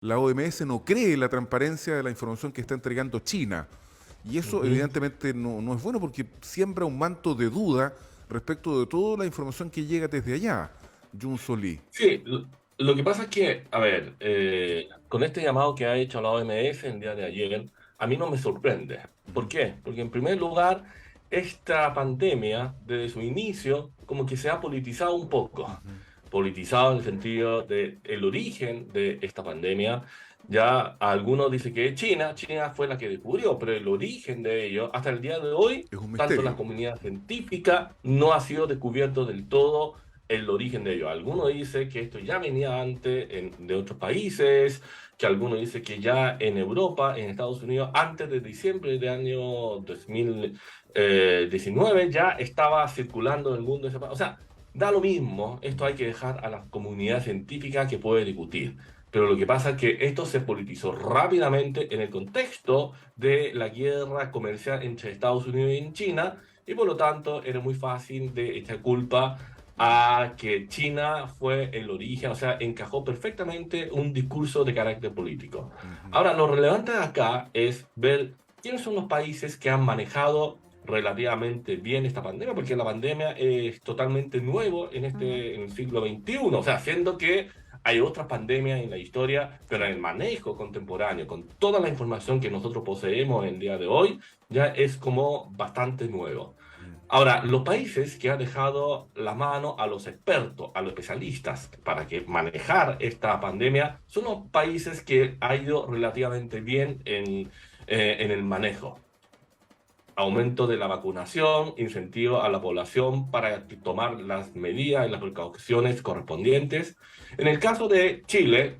la OMS no cree en la transparencia de la información que está entregando China. Y eso Ujú. evidentemente no es bueno porque siembra un manto de duda respecto de toda la información que llega desde allá, Jun Solí. Sí, lo que pasa es que, a ver, con este llamado que ha hecho la OMS el día de ayer, a mí no me sorprende. ¿Por Ujú, qué? Porque en primer lugar, esta pandemia, desde su inicio, como que se ha politizado un poco. ujú. Politizado en el sentido de el origen de esta pandemia. Ya algunos dicen que es China, China fue la que descubrió, pero el origen de ello, hasta el día de hoy, Es un tanto la misterio. comunidad científica no ha sido descubierto del todo el origen de ello. Algunos dicen que esto ya venía antes de otros países, que algunos dicen que ya en Europa, en Estados Unidos, antes de diciembre del año 2019, ya estaba circulando en el mundo. O sea, da lo mismo, esto hay que dejar a la comunidad científica que puede discutir. Pero lo que pasa es que esto se politizó rápidamente en el contexto de la guerra comercial entre Estados Unidos y China, y por lo tanto era muy fácil de echar culpa a que China fue el origen, o sea, encajó perfectamente un discurso de carácter político. Ujú. Ahora, lo relevante de acá es ver quiénes son los países que han manejado relativamente bien esta pandemia, porque la pandemia es totalmente nuevo Ujú. en el siglo XXI, o sea, siendo que hay otras pandemias en la historia, pero en el manejo contemporáneo, con toda la información que nosotros poseemos en el día de hoy, ya es como bastante nuevo. Mm. Ahora, los países que han dejado la mano a los expertos, a los especialistas, para que manejar esta pandemia, son los países que ha ido relativamente bien en el manejo. Aumento de la vacunación, incentivo a la población para tomar las medidas y las precauciones correspondientes. En el caso de Chile,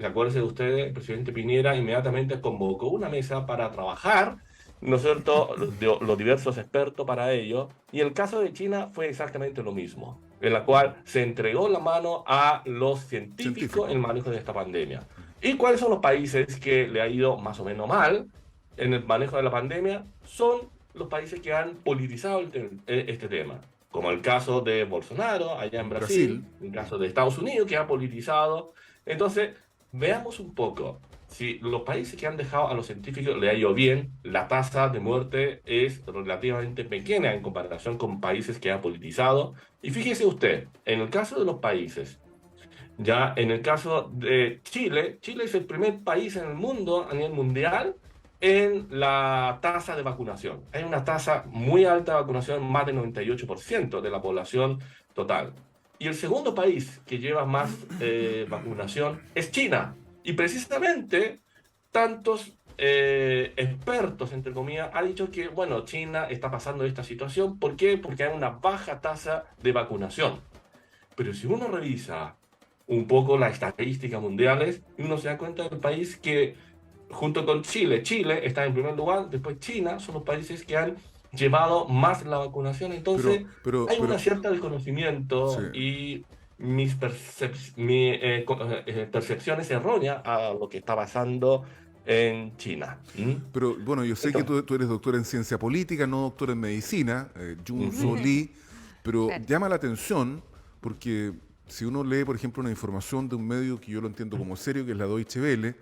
acuérdense de ustedes, el presidente Piñera inmediatamente convocó una mesa para trabajar, ¿no es cierto?, los diversos expertos para ello. Y el caso de China fue exactamente lo mismo, en la cual se entregó la mano a los científicos en Científico. el manejo de esta pandemia. ¿Y cuáles son los países que le ha ido más o menos mal en el manejo de la pandemia? Son los países que han politizado este tema, como el caso de Bolsonaro allá en Brasil. Brasil, el caso de Estados Unidos que ha politizado. Entonces, veamos un poco. Si los países que han dejado a los científicos le ha ido bien, la tasa de muerte es relativamente pequeña en comparación con países que han politizado. Y fíjese usted, en el caso de los países, ya en el caso de Chile, Chile es el primer país en el mundo, a nivel mundial, en la tasa de vacunación. Hay una tasa muy alta de vacunación, más del 98% de la población total. Y el segundo país que lleva más vacunación es China. Y precisamente tantos expertos, entre comillas, han dicho que, bueno, China está pasando esta situación. ¿Por qué? Porque hay una baja tasa de vacunación. Pero si uno revisa un poco las estadísticas mundiales, uno se da cuenta del país que, junto con Chile, Chile está en primer lugar, después China, son los países que han llevado más la vacunación. Pero, Entonces, pero, hay una pero, cierta sí. desconocimiento y percepciones erróneas a lo que está pasando en China. ¿Mm? Pero bueno, yo sé que Entonces, tú eres doctor en ciencia política, no doctor en medicina, Jun ujú, So Lee, pero Claro. llama la atención porque si uno lee, por ejemplo, una información de un medio que yo lo entiendo como serio, que es la Deutsche Welle,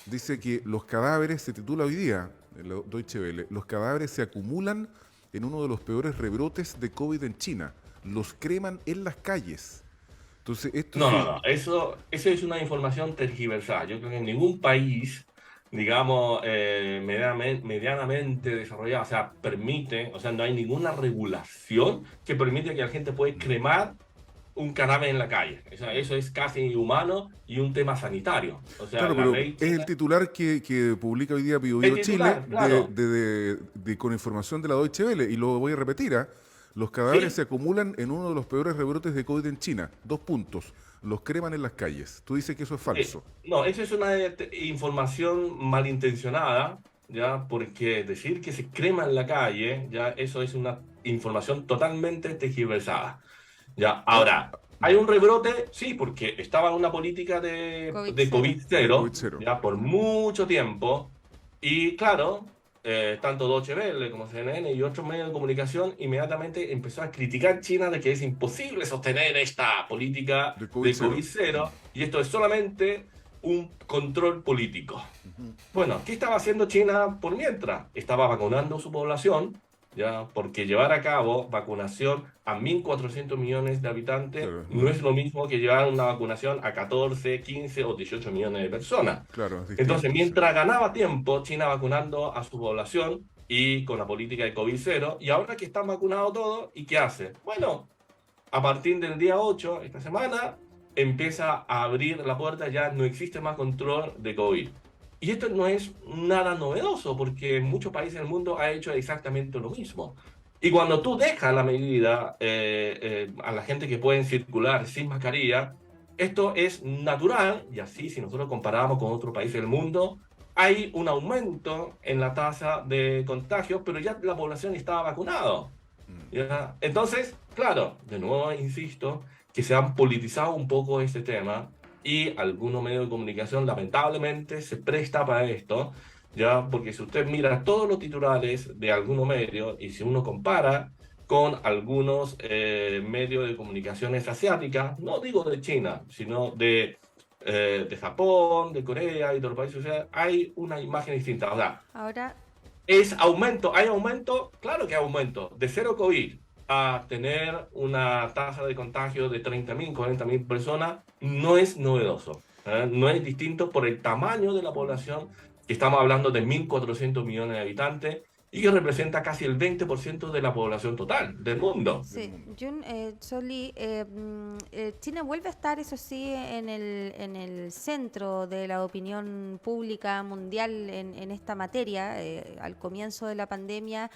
dice que los cadáveres, se titula hoy día, en la Deutsche Welle, los cadáveres se acumulan en uno de los peores rebrotes de COVID en China. Los creman en las calles. Entonces, esto no, no, sí, no, eso es una información tergiversada. Yo creo que en ningún país, digamos, medianamente desarrollado, o sea, permite, o sea, no hay ninguna regulación que permite que la gente pueda cremar un cadáver en la calle. O sea, eso es casi inhumano y un tema sanitario. O sea, claro, la pero ley es el china, titular que publica hoy día Bio el Bio Chile titular, claro, con información de la Deutsche Welle, y lo voy a repetir, ¿ah? Los cadáveres se sí. acumulan en uno de los peores rebrotes de COVID en China. Dos puntos. Los creman en las calles. Tú dices que eso es falso. No, eso es una información malintencionada, ¿ya? Porque decir que se crema en la calle, ya eso es una información totalmente tergiversada. Ya, Ahora, ahora, ¿hay un rebrote? Sí, porque estaba una política COVID de cero. COVID de COVID cero, cero. ya por mucho tiempo. Y claro, tanto Deutsche Welle como CNN y otros medios de comunicación inmediatamente empezó a criticar China de que es imposible sostener esta política De COVID de cero. COVID cero. Y esto es solamente un control político. Bueno, ¿qué estaba haciendo China por mientras? Estaba vacunando su población, ¿ya? Porque llevar a cabo vacunación a 1.400 millones de habitantes Claro, no es lo mismo que llevar una vacunación a 14, 15 o 18 millones de personas. claro, es Entonces, distinto, sí. mientras ganaba tiempo, China vacunando a su población y con la política de COVID cero, y ahora que están vacunados todos, ¿y qué hace? Bueno, a partir del día 8, esta semana, empieza a abrir la puerta, ya no existe más control de COVID. Y esto no es nada novedoso, porque en muchos países del mundo ha hecho exactamente lo mismo. Y cuando tú dejas la medida a la gente que pueden circular sin mascarilla, esto es natural, y así si nosotros comparamos con otros países del mundo, hay un aumento en la tasa de contagio, pero ya la población estaba vacunada. ¿Ya? Entonces, claro, de nuevo insisto, que se han politizado un poco este tema y algunos medios de comunicación lamentablemente se presta para esto, ya, porque si usted mira todos los titulares de algunos medios y si uno compara con algunos medios de comunicaciones asiáticas, no digo de China, sino de Japón, de Corea y de los países, o sea, hay una imagen distinta. O sea, Ahora, es aumento, hay aumento, claro que hay aumento, de cero COVID a tener una tasa de contagio de 30.000, 40.000 personas, no es novedoso, ¿eh? No es distinto por el tamaño de la población, que estamos hablando de 1.400 millones de habitantes y que representa casi el 20% de la población total del mundo. Del sí, mundo. Soli, China vuelve a estar, eso sí, en el centro de la opinión pública mundial en esta materia. Al comienzo de la pandemia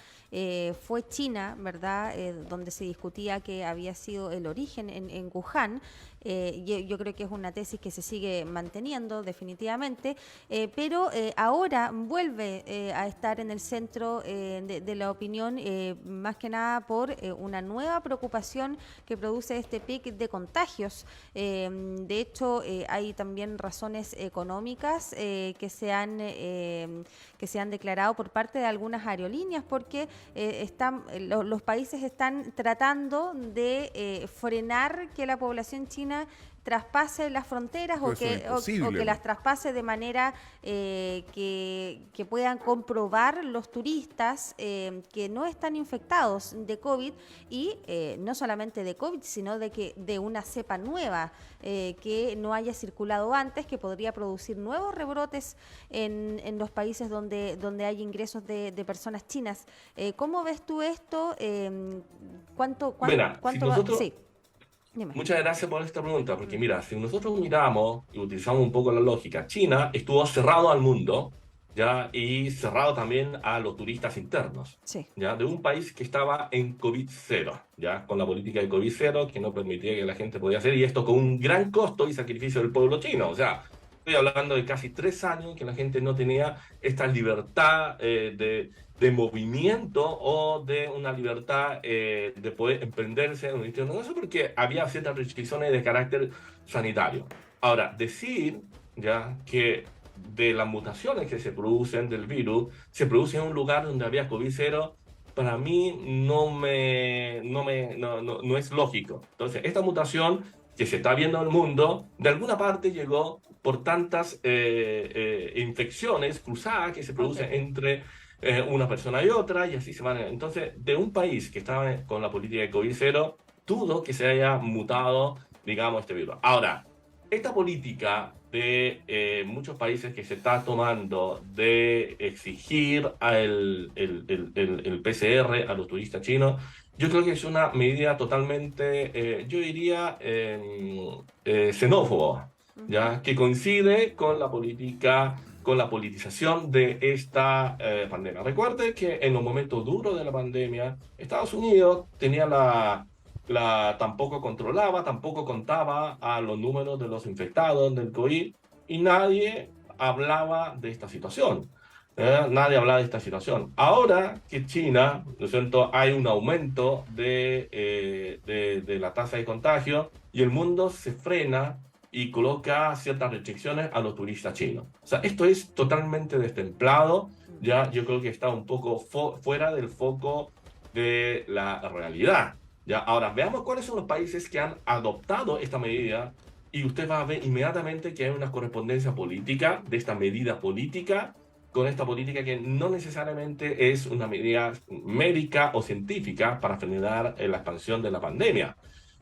fue China, ¿verdad?, donde se discutía que había sido el origen en Wuhan. Yo creo que es una tesis que se sigue manteniendo definitivamente, pero ahora vuelve a estar en el centro de la opinión, más que nada por una nueva preocupación que produce este pic de contagios. De hecho, hay también razones económicas que se han declarado por parte de algunas aerolíneas, porque los países están tratando de frenar que la población china traspase las fronteras Pero eso es o imposible, que las traspase de manera que puedan comprobar los turistas que no están infectados de COVID y no solamente de COVID, sino de una cepa nueva que no haya circulado antes, que podría producir nuevos rebrotes en los países donde hay ingresos de personas chinas. ¿Cómo ves tú esto? Mira, si ¿Cuánto va? nosotros Sí, dime. Muchas gracias por esta pregunta, porque mira, si nosotros miramos y utilizamos un poco la lógica, China estuvo cerrado al mundo, ¿ya? Y cerrado también a los turistas internos, Sí. ¿ya? De un país que estaba en COVID cero, ¿ya? Con la política de COVID cero que no permitía que la gente podía hacer, y esto con un gran costo y sacrificio del pueblo chino, o sea, estoy hablando de casi 3 años que la gente no tenía esta libertad de movimiento o de una libertad de poder emprenderse en un distinto negocio porque había ciertas restricciones de carácter sanitario. Ahora, decir ya que de las mutaciones que se producen del virus se produce en un lugar donde había COVID cero, para mí no es lógico. Entonces, esta mutación que se está viendo en el mundo, de alguna parte llegó por tantas infecciones cruzadas que se Ok. producen entre una persona y otra, y así se van. Entonces, de un país que estaba con la política de COVID cero, dudo que se haya mutado, digamos, este virus. Ahora, esta política de muchos países que se está tomando de exigir el PCR a los turistas chinos, yo creo que es una medida totalmente, yo diría, xenófoba, Ujú. ¿ya? Que coincide con la política, con la politización de esta pandemia. Recuerde que en los momentos duros de la pandemia, Estados Unidos tenía tampoco controlaba, tampoco contaba a los números de los infectados del COVID y nadie hablaba de esta situación. Nadie hablaba de esta situación. Ahora que China, ¿no es cierto?, hay un aumento de la tasa de contagio y el mundo se frena y coloca ciertas restricciones a los turistas chinos. O sea, esto es totalmente destemplado, ya yo creo que está un poco fuera del foco de la realidad. Ya, ahora veamos cuáles son los países que han adoptado esta medida y usted va a ver inmediatamente que hay una correspondencia política de esta medida política con esta política que no necesariamente es una medida médica o científica para frenar la expansión de la pandemia.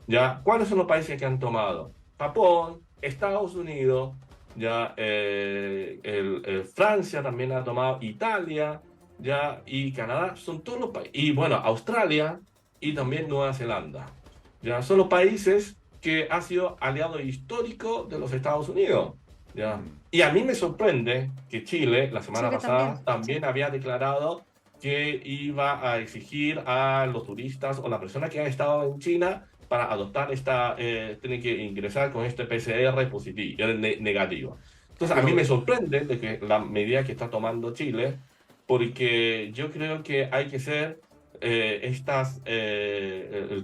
¿Ya? ¿Cuáles son los países que han tomado? Japón, Estados Unidos, ya Francia también ha tomado, Italia, ya, y Canadá, son todos los países, y bueno, Australia y también Nueva Zelanda. Ya son los países que ha sido aliado histórico de los Estados Unidos. ¿Ya? Y a mí me sorprende que Chile, la semana Chile pasada, también. también había declarado que iba a exigir a los turistas o las personas que han estado en China para adoptar tienen que ingresar con este PCR positivo, negativo. Entonces, a mí Pero, me sorprende de que la medida que está tomando Chile, porque yo creo que hay que ser el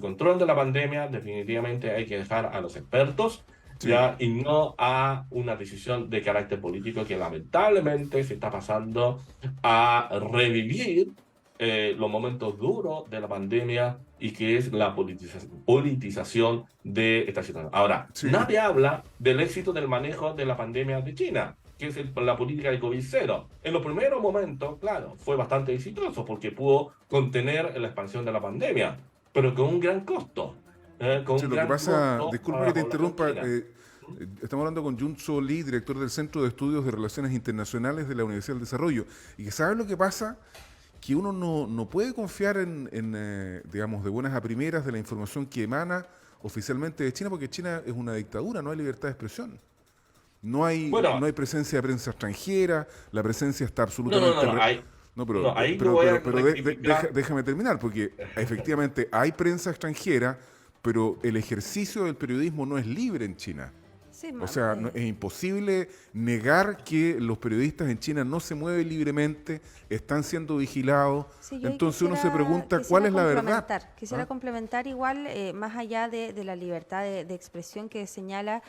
control de la pandemia, definitivamente hay que dejar a los expertos, sí, ya, y no a una decisión de carácter político que lamentablemente se está pasando a revivir los momentos duros de la pandemia y que es la politización de esta situación. Ahora, sí. nadie habla del éxito del manejo de la pandemia de China, que es la política de COVID-0. En los primeros momentos, claro, fue bastante exitoso porque pudo contener la expansión de la pandemia, pero con un gran costo. Con Sí, un lo que gran pasa, costo disculpe para que la te población interrumpa, china. estamos hablando con Junso Lee, director del Centro de Estudios de Relaciones Internacionales de la Universidad del Desarrollo, y que sabe lo que pasa, que uno no puede confiar digamos, de buenas a primeras de la información que emana oficialmente de China, porque China es una dictadura, no hay libertad de expresión. No Bueno, hay presencia de prensa extranjera, la presencia está no, no, no, absolutamente... no, No, no, ahí yo voy a rectificar. déjame terminar, porque efectivamente hay prensa extranjera, pero el ejercicio del periodismo no es libre en China. Sí, O sea, es imposible negar que los periodistas en China no se mueven libremente, están siendo vigilados. sí, yo ahí Entonces uno se pregunta cuál es la verdad. Quisiera ¿Ah? complementar igual, más allá de la libertad de expresión que señala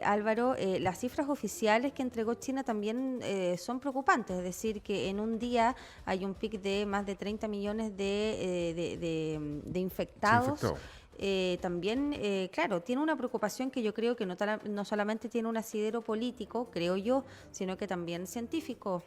Álvaro, las cifras oficiales que entregó China también son preocupantes. Es decir, que en un día hay un pic de más de 30 millones de Sí, infectados. infectados. También, claro, tiene una preocupación que yo creo que no solamente tiene un asidero político, creo yo, sino que también científico.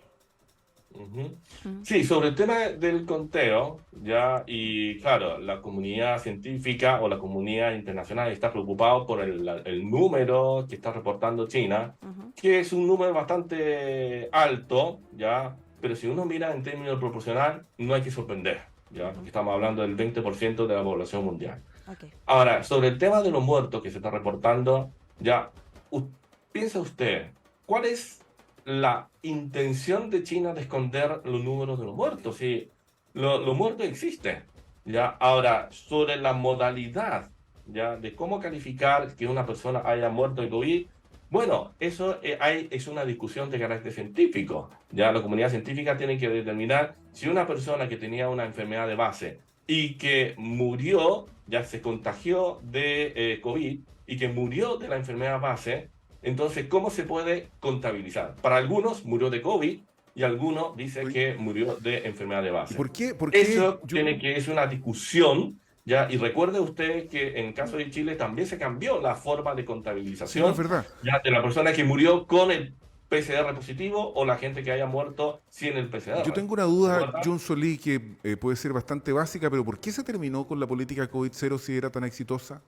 Ujú. Mm. Sí, sobre el tema del conteo, ya, y claro, la comunidad científica o la comunidad internacional está preocupado por el número que está reportando China, Ujú. que es un número bastante alto, ya, pero si uno mira en términos proporcional, no hay que sorprender, ya, porque estamos hablando del 20% de la población mundial. Ok. Ahora, sobre el tema de los muertos que se está reportando, ya, u- piensa usted, ¿cuál es la intención de China de esconder los números de los muertos? Si los muertos existen, ya. Ahora, sobre la modalidad, ya, de cómo calificar que una persona haya muerto de COVID, bueno, eso es una discusión de carácter científico. Ya la comunidad científica tiene que determinar si una persona que tenía una enfermedad de base y que murió, ya se contagió de COVID y que murió de la enfermedad base, entonces, ¿cómo se puede contabilizar? Para algunos murió de COVID y algunos dicen Oye, que murió de enfermedad de ¿y base. por qué Eso tiene que es una discusión, ya, y recuerde usted que en caso de Chile también se cambió la forma de Sí, no es contabilización, verdad. ya, de la persona que murió con el PCR positivo o la gente que haya muerto sin el Yo PCR. tengo una duda, ¿Recuerda? John Solí, que puede ser bastante básica, pero ¿por qué se terminó con la política COVID-0 si era tan exitosa?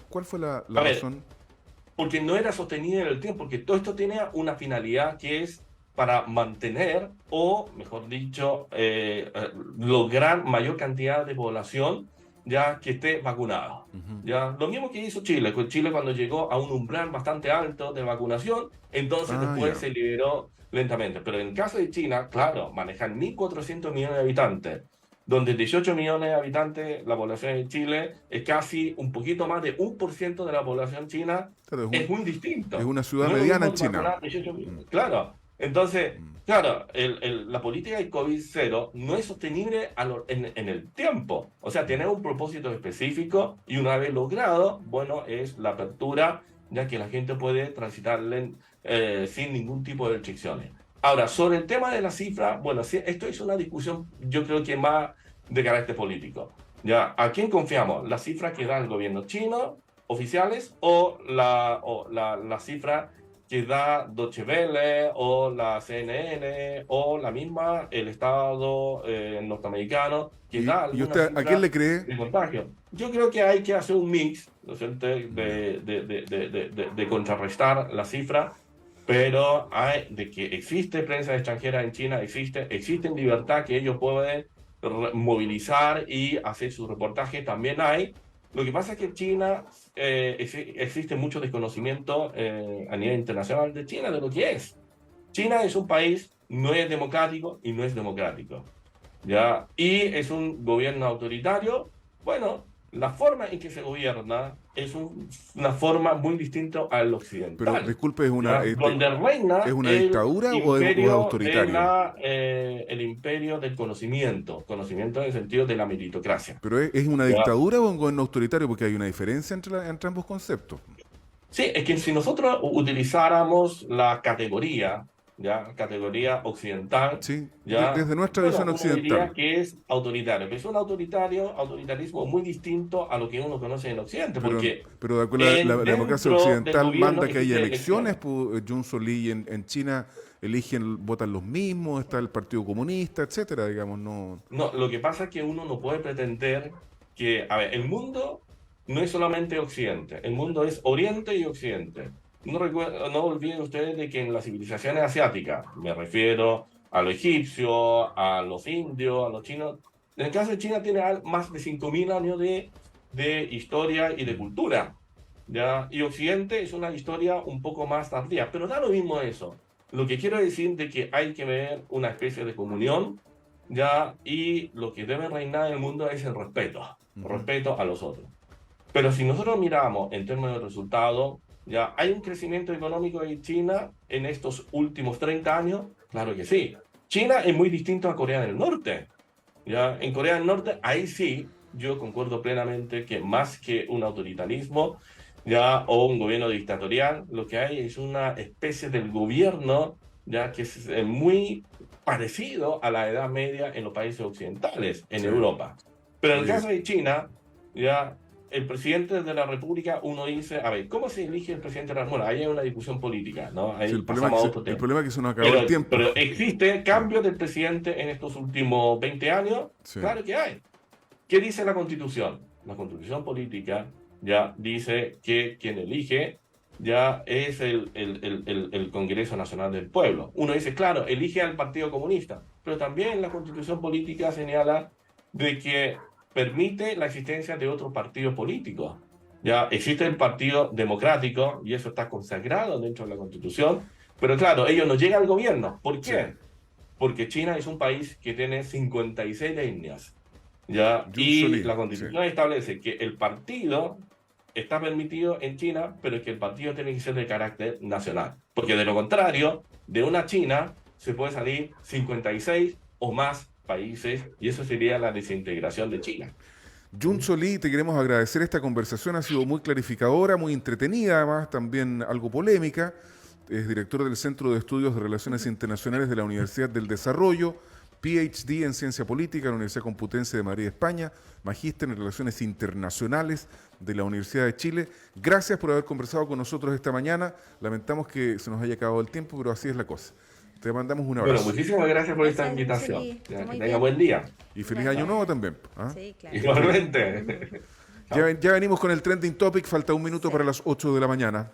¿Cuál fue la A ver, razón? porque no era sostenido en el tiempo, porque todo esto tiene una finalidad que es para mantener o, mejor dicho, lograr mayor cantidad de población ya que esté vacunada. Ujú. Ya, lo mismo que hizo Chile, Chile cuando llegó a un umbral bastante alto de vacunación, entonces Ah, después ya. se liberó lentamente. Pero en el caso de China, claro, manejan 1.400 millones de habitantes, donde 18 millones de habitantes, la población de Chile es casi un poquito más de 1% de la población china, Claro, es muy es distinto. una ciudad No es lo mediana en mismo China. vacunar 18 Mm, millones. Claro. Entonces, mm. claro, la política de COVID-0 no es sostenible en el tiempo. O sea, tiene un propósito específico y una vez logrado, bueno, es la apertura, ya que la gente puede transitar sin ningún tipo de restricciones. Ahora, sobre el tema de la cifra, bueno, sí, esto es una discusión, yo creo que más de carácter político. ¿Ya? ¿A quién confiamos? ¿La cifra que da el gobierno chino oficiales o la cifra que da Deutsche Welle o la CNN o la misma, el Estado norteamericano, que da ¿Y alguna usted a quién cifra le cree? de contagio. Yo creo que hay que hacer un mix, ¿no es cierto?, de contrarrestar la cifra, pero hay de que existe prensa extranjera en China, existe en libertad que ellos pueden movilizar y hacer su reportaje, también hay. Lo que pasa es que en China existe mucho desconocimiento a nivel internacional de China, de lo que es. China es un país, no es democrático y no es democrático, ¿ya? Y es un gobierno autoritario. Bueno, la forma en que se gobierna es una forma muy distinta al Pero occidental, disculpe, ¿ya? Donde ¿es reina una el dictadura o es imperio autoritario? el imperio del conocimiento en el sentido de la meritocracia. ¿Pero es una ¿Ya? dictadura o un gobierno autoritario? Porque hay una diferencia entre ambos conceptos. Sí, es que si nosotros utilizáramos la categoría, ¿ya? Categoría occidental, Sí, ¿ya? desde nuestra Bueno, visión uno diría occidental. que es autoritario, pero es un autoritarismo muy distinto a lo que uno conoce en Occidente, Pero, porque pero de acuerdo, la democracia dentro del occidental gobierno manda que haya existen elecciones. elecciones. Pues, Jun Solí en China votan los mismos, está el Partido Comunista, etcétera, digamos, no. No, lo que pasa es que uno no puede pretender que, a ver, el mundo no es solamente Occidente, el mundo es Oriente y Occidente. No olviden ustedes de que en las civilizaciones asiáticas, me refiero a los egipcios, a los indios, a los chinos, en el caso de China tiene más de 5.000 años de historia y de cultura, ¿ya? Y Occidente es una historia un poco más tardía, pero da lo mismo eso. Lo que quiero decir de que hay que ver una especie de comunión, ¿ya? Y lo que debe reinar en el mundo es el respeto a los otros. Pero si nosotros miramos en términos de resultados, ¿ya hay un crecimiento económico en China en estos últimos 30 años? Claro que sí. China es muy distinto a Corea del Norte, ¿ya? En Corea del Norte, ahí sí, yo concuerdo plenamente que más que un autoritarismo, ¿ya? O un gobierno dictatorial, lo que hay es una especie del gobierno, ¿ya? Que es muy parecido a la Edad Media en los países occidentales, en Sí. Europa. Pero en el Oye, caso de China, ¿ya? El presidente de la República, uno dice, a ver, ¿cómo se elige el presidente de la República? Bueno, ahí hay una discusión política, ¿no? sí, Ahí pasamos a otro el tema. problema es que se nos acabó el tiempo. Pero ¿existe cambio del presidente en estos últimos 20 años? Sí. Claro que hay. ¿Qué dice la Constitución? La Constitución política ya dice que quien elige ya es el Congreso Nacional del Pueblo. Uno dice, claro, elige al Partido Comunista, pero también la Constitución política señala de que permite la existencia de otros partidos políticos. Ya existe el Partido Democrático y eso está consagrado dentro de la Constitución, pero claro, ellos no llegan al gobierno. ¿Por qué? Sí. Porque China es un país que tiene 56 etnias, ¿ya? Jun Y Solí, la sí. Constitución establece que el partido está permitido en China, pero que el partido tiene que ser de carácter nacional. Porque de lo contrario, de una China se puede salir 56 o más países y eso sería la desintegración de China. Jun Solí, te queremos agradecer esta conversación, ha sido muy clarificadora, muy entretenida, además también algo polémica. Es director del Centro de Estudios de Relaciones Internacionales de la Universidad del Desarrollo, PhD en Ciencia Política en la Universidad Complutense de Madrid, España, magíster en Relaciones Internacionales de la Universidad de Chile. Gracias por haber conversado con nosotros esta mañana. Lamentamos que se nos haya acabado el tiempo, pero así es la cosa. Te mandamos un abrazo. Bueno, muchísimas gracias por esta Gracias, invitación. José Luis. Ya, Muy que tenga bien. buen día. Y feliz Gracias. año nuevo también. ¿Ah? Sí, claro. Igualmente. Ya venimos con el trending topic, falta un minuto para las 8 de la mañana.